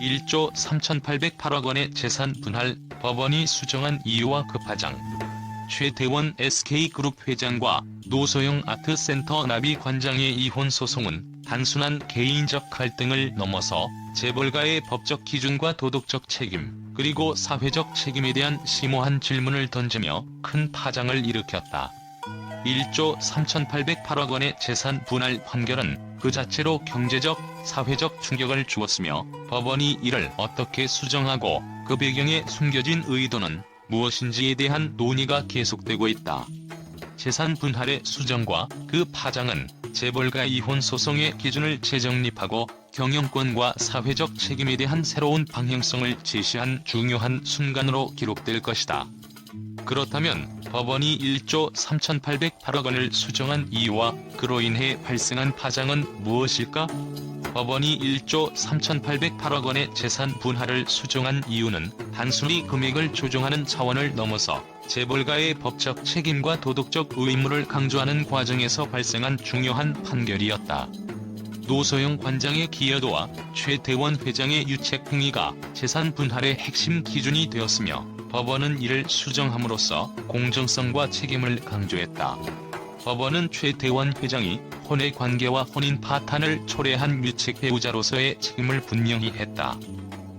1조 3,808억 원의 재산 분할, 법원이 수정한 이유와 그 파장. 최태원 SK그룹 회장과 노소영 아트센터 나비 관장의 이혼 소송은 단순한 개인적 갈등을 넘어서 재벌가의 법적 기준과 도덕적 책임, 그리고 사회적 책임에 대한 심오한 질문을 던지며 큰 파장을 일으켰다. 1조 3,808억 원의 재산 분할 판결은 그 자체로 경제적, 사회적 충격을 주었으며 법원이 이를 어떻게 수정하고 그 배경에 숨겨진 의도는 무엇인지에 대한 논의가 계속되고 있다. 재산 분할의 수정과 그 파장은 재벌가 이혼 소송의 기준을 재정립하고 경영권과 사회적 책임에 대한 새로운 방향성을 제시한 중요한 순간으로 기록될 것이다. 그렇다면 법원이 1조 3,808억 원을 수정한 이유와 그로 인해 발생한 파장은 무엇일까? 법원이 1조 3,808억 원의 재산 분할을 수정한 이유는 단순히 금액을 조정하는 차원을 넘어서 재벌가의 법적 책임과 도덕적 의무를 강조하는 과정에서 발생한 중요한 판결이었다. 노소영 관장의 기여도와 최태원 회장의 유책 행위가 재산 분할의 핵심 기준이 되었으며 법원은 이를 수정함으로써 공정성과 책임을 강조했다. 법원은 최태원 회장이 혼의 관계와 혼인 파탄을 초래한 유책 배우자로서의 책임을 분명히 했다.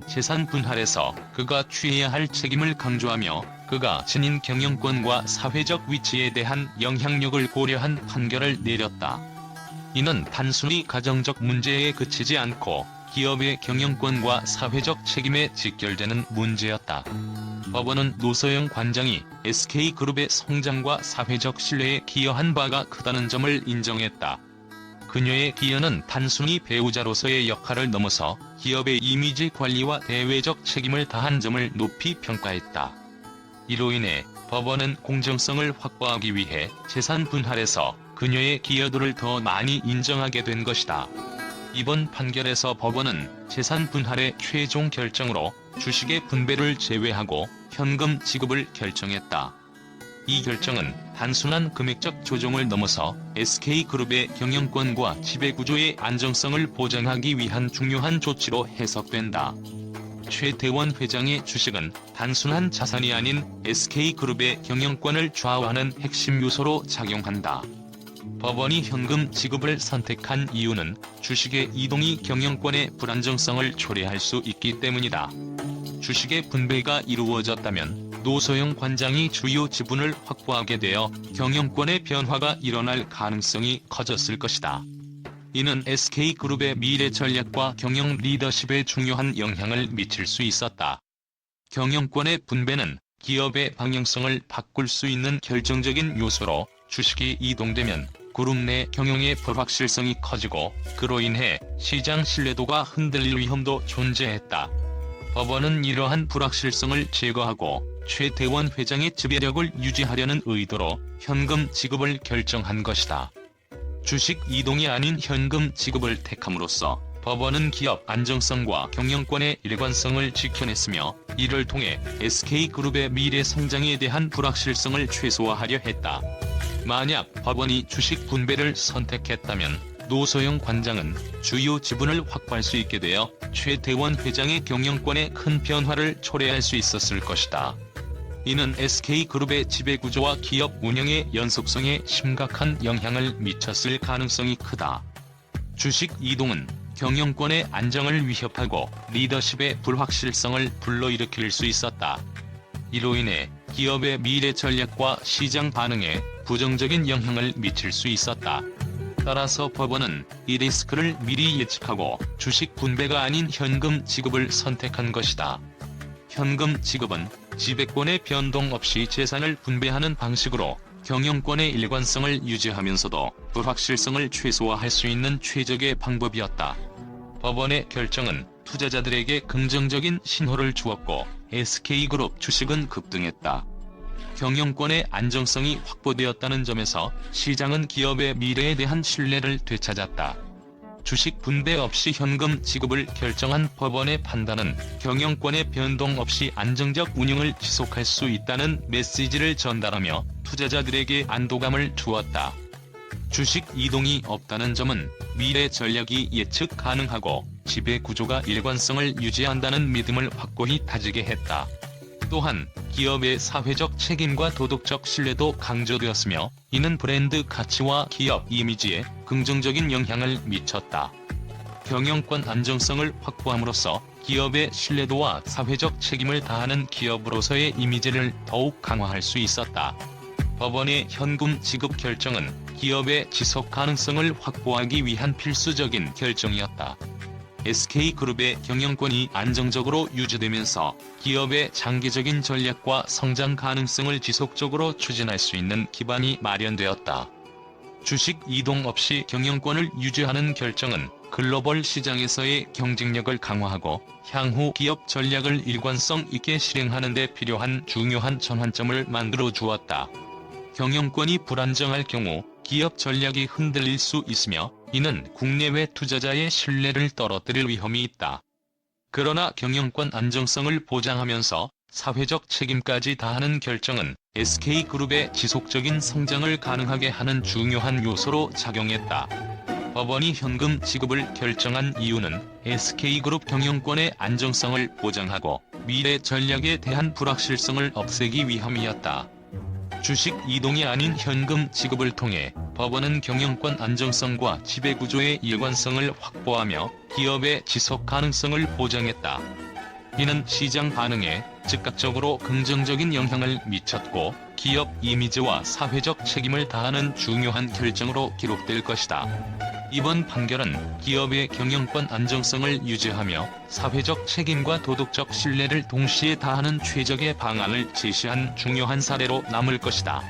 재산 분할에서 그가 취해야 할 책임을 강조하며 그가 지닌 경영권과 사회적 위치에 대한 영향력을 고려한 판결을 내렸다. 이는 단순히 가정적 문제에 그치지 않고 기업의 경영권과 사회적 책임에 직결되는 문제였다. 법원은 노소영 관장이 SK그룹의 성장과 사회적 신뢰에 기여한 바가 크다는 점을 인정했다. 그녀의 기여는 단순히 배우자로서의 역할을 넘어서 기업의 이미지 관리와 대외적 책임을 다한 점을 높이 평가했다. 이로 인해 법원은 공정성을 확보하기 위해 재산 분할에서 그녀의 기여도를 더 많이 인정하게 된 것이다. 이번 판결에서 법원은 재산 분할의 최종 결정으로 주식의 분배를 제외하고 현금 지급을 결정했다. 이 결정은 단순한 금액적 조정을 넘어서 SK그룹의 경영권과 지배구조의 안정성을 보장하기 위한 중요한 조치로 해석된다. 최태원 회장의 주식은 단순한 자산이 아닌 SK그룹의 경영권을 좌우하는 핵심 요소로 작용한다. 법원이 현금 지급을 선택한 이유는 주식의 이동이 경영권의 불안정성을 초래할 수 있기 때문이다. 주식의 분배가 이루어졌다면 노소영 관장이 주요 지분을 확보하게 되어 경영권의 변화가 일어날 가능성이 커졌을 것이다. 이는 SK그룹의 미래 전략과 경영 리더십에 중요한 영향을 미칠 수 있었다. 경영권의 분배는 기업의 방향성을 바꿀 수 있는 결정적인 요소로 주식이 이동되면 그룹 내 경영의 불확실성이 커지고 그로 인해 시장 신뢰도가 흔들릴 위험도 존재했다. 법원은 이러한 불확실성을 제거하고 최태원 회장의 지배력을 유지하려는 의도로 현금 지급을 결정한 것이다. 주식 이동이 아닌 현금 지급을 택함으로써 법원은 기업 안정성과 경영권의 일관성을 지켜냈으며 이를 통해 SK그룹의 미래 성장에 대한 불확실성을 최소화하려 했다. 만약 법원이 주식 분배를 선택했다면 노소영 관장은 주요 지분을 확보할 수 있게 되어 최태원 회장의 경영권에 큰 변화를 초래할 수 있었을 것이다. 이는 SK그룹의 지배구조와 기업 운영의 연속성에 심각한 영향을 미쳤을 가능성이 크다. 주식 이동은 경영권의 안정을 위협하고 리더십의 불확실성을 불러일으킬 수 있었다. 이로 인해 기업의 미래 전략과 시장 반응에 부정적인 영향을 미칠 수 있었다. 따라서 법원은 이 리스크를 미리 예측하고 주식 분배가 아닌 현금 지급을 선택한 것이다. 현금 지급은 지배권의 변동 없이 재산을 분배하는 방식으로 경영권의 일관성을 유지하면서도 불확실성을 최소화할 수 있는 최적의 방법이었다. 법원의 결정은 투자자들에게 긍정적인 신호를 주었고 SK그룹 주식은 급등했다. 경영권의 안정성이 확보되었다는 점에서 시장은 기업의 미래에 대한 신뢰를 되찾았다. 주식 분배 없이 현금 지급을 결정한 법원의 판단은 경영권의 변동 없이 안정적 운영을 지속할 수 있다는 메시지를 전달하며 투자자들에게 안도감을 주었다. 주식 이동이 없다는 점은 미래 전략이 예측 가능하고 지배구조가 일관성을 유지한다는 믿음을 확고히 다지게 했다. 또한 기업의 사회적 책임과 도덕적 신뢰도 강조되었으며 이는 브랜드 가치와 기업 이미지에 긍정적인 영향을 미쳤다. 경영권 안정성을 확보함으로써 기업의 신뢰도와 사회적 책임을 다하는 기업으로서의 이미지를 더욱 강화할 수 있었다. 법원의 현금 지급 결정은 기업의 지속 가능성을 확보하기 위한 필수적인 결정이었다. SK그룹의 경영권이 안정적으로 유지되면서 기업의 장기적인 전략과 성장 가능성을 지속적으로 추진할 수 있는 기반이 마련되었다. 주식 이동 없이 경영권을 유지하는 결정은 글로벌 시장에서의 경쟁력을 강화하고 향후 기업 전략을 일관성 있게 실행하는 데 필요한 중요한 전환점을 만들어 주었다. 경영권이 불안정할 경우 기업 전략이 흔들릴 수 있으며 이는 국내외 투자자의 신뢰를 떨어뜨릴 위험이 있다. 그러나 경영권 안정성을 보장하면서 사회적 책임까지 다하는 결정은 SK그룹의 지속적인 성장을 가능하게 하는 중요한 요소로 작용했다. 법원이 현금 지급을 결정한 이유는 SK그룹 경영권의 안정성을 보장하고 미래 전략에 대한 불확실성을 없애기 위함이었다. 주식 이동이 아닌 현금 지급을 통해 법원은 경영권 안정성과 지배구조의 일관성을 확보하며 기업의 지속 가능성을 보장했다. 이는 시장 반응에 즉각적으로 긍정적인 영향을 미쳤고 기업 이미지와 사회적 책임을 다하는 중요한 결정으로 기록될 것이다. 이번 판결은 기업의 경영권 안정성을 유지하며 사회적 책임과 도덕적 신뢰를 동시에 다하는 최적의 방안을 제시한 중요한 사례로 남을 것이다.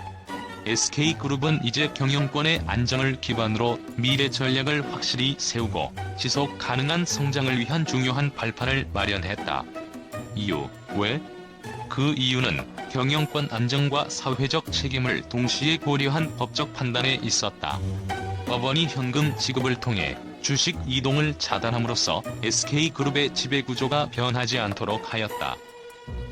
SK그룹은 이제 경영권의 안정을 기반으로 미래 전략을 확실히 세우고 지속 가능한 성장을 위한 중요한 발판을 마련했다. 이유, 왜? 그 이유는 경영권 안정과 사회적 책임을 동시에 고려한 법적 판단에 있었다. 법원이 현금 지급을 통해 주식 이동을 차단함으로써 SK그룹의 지배구조가 변하지 않도록 하였다.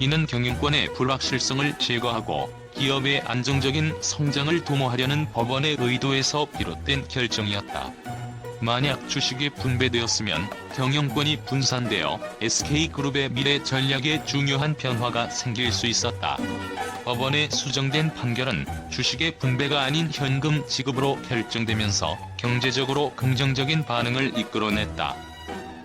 이는 경영권의 불확실성을 제거하고 기업의 안정적인 성장을 도모하려는 법원의 의도에서 비롯된 결정이었다. 만약 주식이 분배되었으면 경영권이 분산되어 SK그룹의 미래 전략에 중요한 변화가 생길 수 있었다. 법원의 수정된 판결은 주식의 분배가 아닌 현금 지급으로 결정되면서 경제적으로 긍정적인 반응을 이끌어냈다.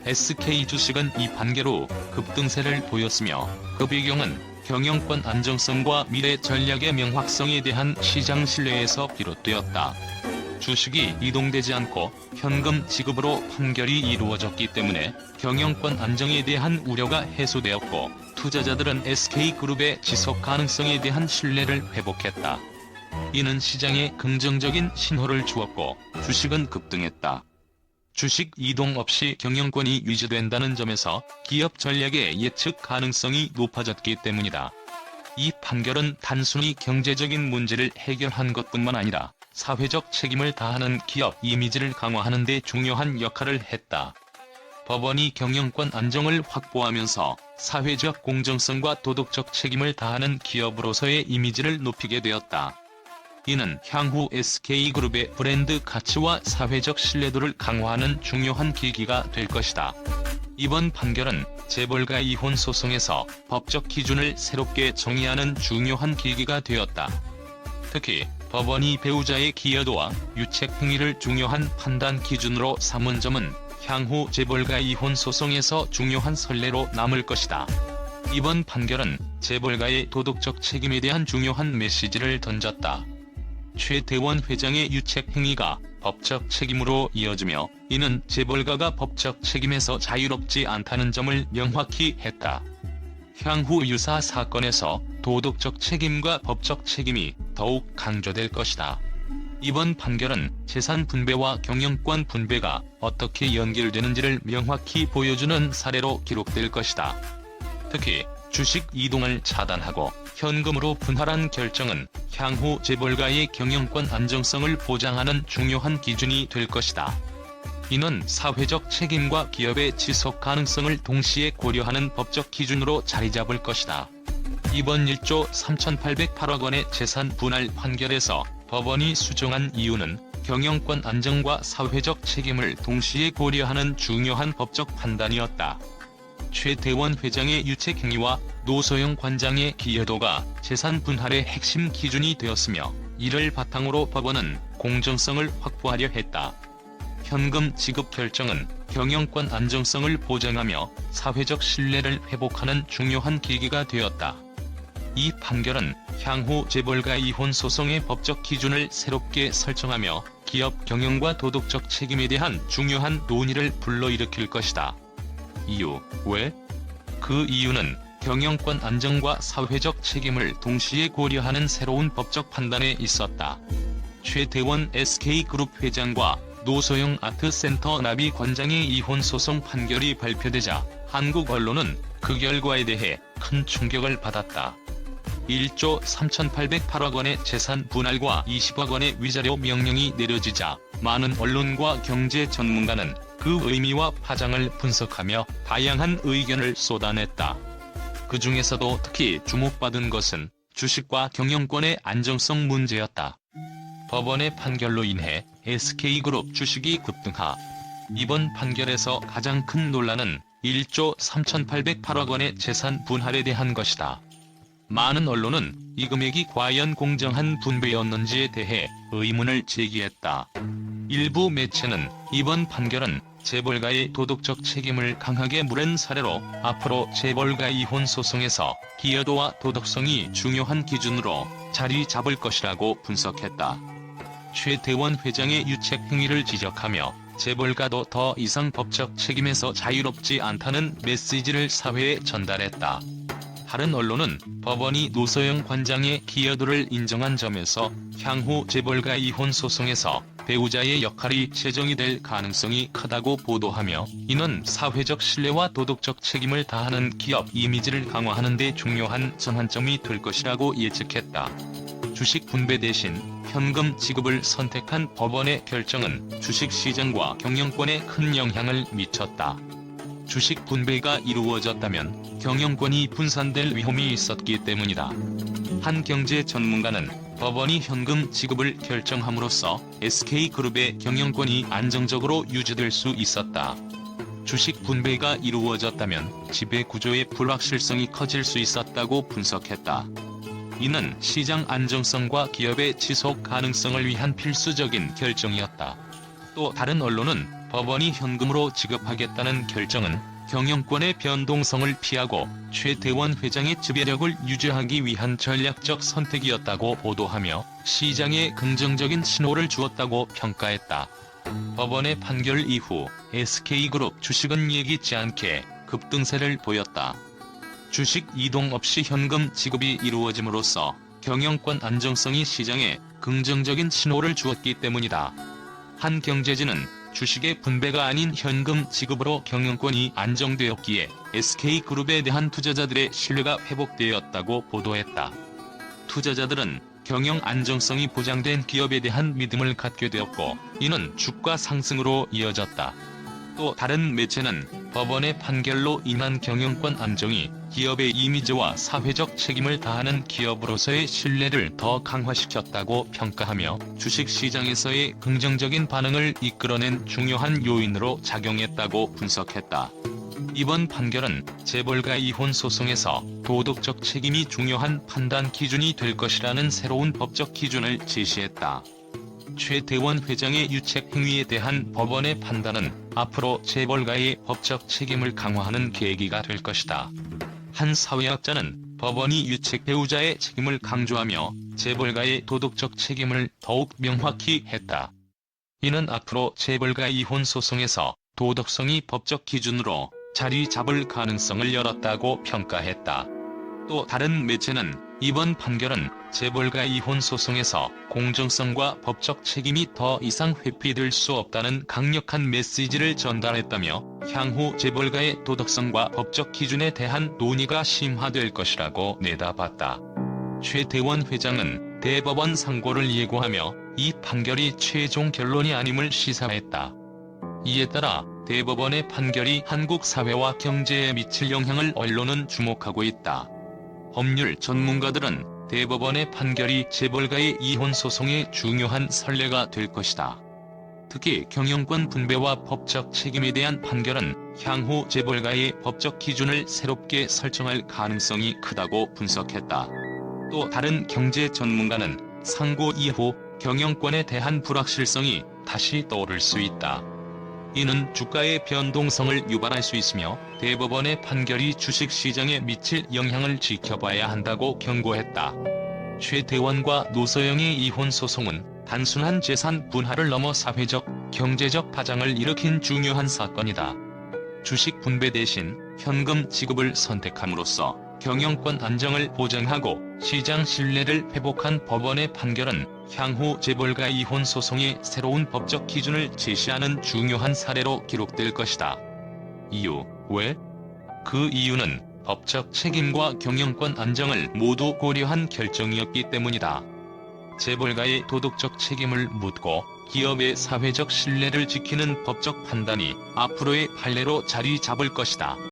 SK 주식은 이 판결 후 급등세를 보였으며 그 배경은 경영권 안정성과 미래 전략의 명확성에 대한 시장 신뢰에서 비롯되었다. 주식이 이동되지 않고 현금 지급으로 판결이 이루어졌기 때문에 경영권 안정에 대한 우려가 해소되었고 투자자들은 SK그룹의 지속 가능성에 대한 신뢰를 회복했다. 이는 시장에 긍정적인 신호를 주었고 주식은 급등했다. 주식 이동 없이 경영권이 유지된다는 점에서 기업 전략의 예측 가능성이 높아졌기 때문이다. 이 판결은 단순히 경제적인 문제를 해결한 것뿐만 아니라 사회적 책임을 다하는 기업 이미지를 강화하는 데 중요한 역할을 했다. 법원이 경영권 안정을 확보하면서 사회적 공정성과 도덕적 책임을 다하는 기업으로서의 이미지를 높이게 되었다. 이는 향후 SK그룹의 브랜드 가치와 사회적 신뢰도를 강화하는 중요한 계기가 될 것이다. 이번 판결은 재벌가 이혼 소송에서 법적 기준을 새롭게 정의하는 중요한 계기가 되었다. 특히 법원이 배우자의 기여도와 유책 행위를 중요한 판단 기준으로 삼은 점은 향후 재벌가 이혼 소송에서 중요한 선례로 남을 것이다. 이번 판결은 재벌가의 도덕적 책임에 대한 중요한 메시지를 던졌다. 최대원 회장의 유책 행위가 법적 책임으로 이어지며 이는 재벌가가 법적 책임에서 자유롭지 않다는 점을 명확히 했다. 향후 유사 사건에서 도덕적 책임과 법적 책임이 더욱 강조될 것이다. 이번 판결은 재산 분배와 경영권 분배가 어떻게 연결되는지를 명확히 보여주는 사례로 기록될 것이다. 특히 주식 이동을 차단하고 현금으로 분할한 결정은 향후 재벌가의 경영권 안정성을 보장하는 중요한 기준이 될 것이다. 이는 사회적 책임과 기업의 지속 가능성을 동시에 고려하는 법적 기준으로 자리 잡을 것이다. 이번 1조 3,808억 원의 재산 분할 판결에서 법원이 수정한 이유는 경영권 안정과 사회적 책임을 동시에 고려하는 중요한 법적 판단이었다. 최태원 회장의 유책 행위와 노소영 관장의 기여도가 재산 분할의 핵심 기준이 되었으며, 이를 바탕으로 법원은 공정성을 확보하려 했다. 현금 지급 결정은 경영권 안정성을 보장하며 사회적 신뢰를 회복하는 중요한 계기가 되었다. 이 판결은 향후 재벌가 이혼 소송의 법적 기준을 새롭게 설정하며 기업 경영과 도덕적 책임에 대한 중요한 논의를 불러일으킬 것이다. 이유, 왜? 그 이유는 경영권 안정과 사회적 책임을 동시에 고려하는 새로운 법적 판단에 있었다. 최태원 SK그룹 회장과 노소영 아트센터 나비 관장의 이혼 소송 판결이 발표되자 한국 언론은 그 결과에 대해 큰 충격을 받았다. 1조 3,808억 원의 재산 분할과 20억 원의 위자료 명령이 내려지자 많은 언론과 경제 전문가는 그 의미와 파장을 분석하며 다양한 의견을 쏟아냈다. 그 중에서도 특히 주목받은 것은 주식과 경영권의 안정성 문제였다. 법원의 판결로 인해 SK그룹 주식이 급등하. 이번 판결에서 가장 큰 논란은 1조 3,808억 원의 재산 분할에 대한 것이다. 많은 언론은 이 금액이 과연 공정한 분배였는지에 대해 의문을 제기했다. 일부 매체는 이번 판결은 재벌가의 도덕적 책임을 강하게 물은 사례로 앞으로 재벌가 이혼 소송에서 기여도와 도덕성이 중요한 기준으로 자리 잡을 것이라고 분석했다. 최태원 회장의 유책 행위를 지적하며 재벌가도 더 이상 법적 책임에서 자유롭지 않다는 메시지를 사회에 전달했다. 다른 언론은 법원이 노소영 관장의 기여도를 인정한 점에서 향후 재벌가 이혼 소송에서 배우자의 역할이 제정이 될 가능성이 크다고 보도하며, 이는 사회적 신뢰와 도덕적 책임을 다하는 기업 이미지를 강화하는 데 중요한 전환점이 될 것이라고 예측했다. 주식 분배 대신 현금 지급을 선택한 법원의 결정은 주식 시장과 경영권에 큰 영향을 미쳤다. 주식 분배가 이루어졌다면 경영권이 분산될 위험이 있었기 때문이다. 한 경제 전문가는 법원이 현금 지급을 결정함으로써 SK그룹의 경영권이 안정적으로 유지될 수 있었다. 주식 분배가 이루어졌다면 지배 구조의 불확실성이 커질 수 있었다고 분석했다. 이는 시장 안정성과 기업의 지속 가능성을 위한 필수적인 결정이었다. 또 다른 언론은 법원이 현금으로 지급하겠다는 결정은 경영권의 변동성을 피하고 최태원 회장의 지배력을 유지하기 위한 전략적 선택이었다고 보도하며 시장에 긍정적인 신호를 주었다고 평가했다. 법원의 판결 이후 SK그룹 주식은 예기치 않게 급등세를 보였다. 주식 이동 없이 현금 지급이 이루어짐으로써 경영권 안정성이 시장에 긍정적인 신호를 주었기 때문이다. 한 경제지는 주식의 분배가 아닌 현금 지급으로 경영권이 안정되었기에 SK그룹에 대한 투자자들의 신뢰가 회복되었다고 보도했다. 투자자들은 경영 안정성이 보장된 기업에 대한 믿음을 갖게 되었고, 이는 주가 상승으로 이어졌다. 또 다른 매체는 법원의 판결로 인한 경영권 안정이 기업의 이미지와 사회적 책임을 다하는 기업으로서의 신뢰를 더 강화시켰다고 평가하며 주식시장에서의 긍정적인 반응을 이끌어낸 중요한 요인으로 작용했다고 분석했다. 이번 판결은 재벌가 이혼 소송에서 도덕적 책임이 중요한 판단 기준이 될 것이라는 새로운 법적 기준을 제시했다. 최태원 회장의 유책 행위에 대한 법원의 판단은 앞으로 재벌가의 법적 책임을 강화하는 계기가 될 것이다. 한 사회학자는 법원이 유책 배우자의 책임을 강조하며 재벌가의 도덕적 책임을 더욱 명확히 했다. 이는 앞으로 재벌가 이혼 소송에서 도덕성이 법적 기준으로 자리 잡을 가능성을 열었다고 평가했다. 또 다른 매체는 이번 판결은 재벌가 이혼 소송에서 공정성과 법적 책임이 더 이상 회피될 수 없다는 강력한 메시지를 전달했다며 향후 재벌가의 도덕성과 법적 기준에 대한 논의가 심화될 것이라고 내다봤다. 최태원 회장은 대법원 상고를 예고하며 이 판결이 최종 결론이 아님을 시사했다. 이에 따라 대법원의 판결이 한국 사회와 경제에 미칠 영향을 언론은 주목하고 있다. 법률 전문가들은 대법원의 판결이 재벌가의 이혼 소송의 중요한 선례가 될 것이다. 특히 경영권 분배와 법적 책임에 대한 판결은 향후 재벌가의 법적 기준을 새롭게 설정할 가능성이 크다고 분석했다. 또 다른 경제 전문가는 상고 이후 경영권에 대한 불확실성이 다시 떠오를 수 있다. 이는 주가의 변동성을 유발할 수 있으며 대법원의 판결이 주식시장에 미칠 영향을 지켜봐야 한다고 경고했다. 최대원과 노소영의 이혼 소송은 단순한 재산 분할을 넘어 사회적, 경제적 파장을 일으킨 중요한 사건이다. 주식 분배 대신 현금 지급을 선택함으로써 경영권 안정을 보장하고 시장 신뢰를 회복한 법원의 판결은 향후 재벌가 이혼 소송의 새로운 법적 기준을 제시하는 중요한 사례로 기록될 것이다. 이유, 왜? 그 이유는 법적 책임과 경영권 안정을 모두 고려한 결정이었기 때문이다. 재벌가의 도덕적 책임을 묻고 기업의 사회적 신뢰를 지키는 법적 판단이 앞으로의 판례로 자리 잡을 것이다.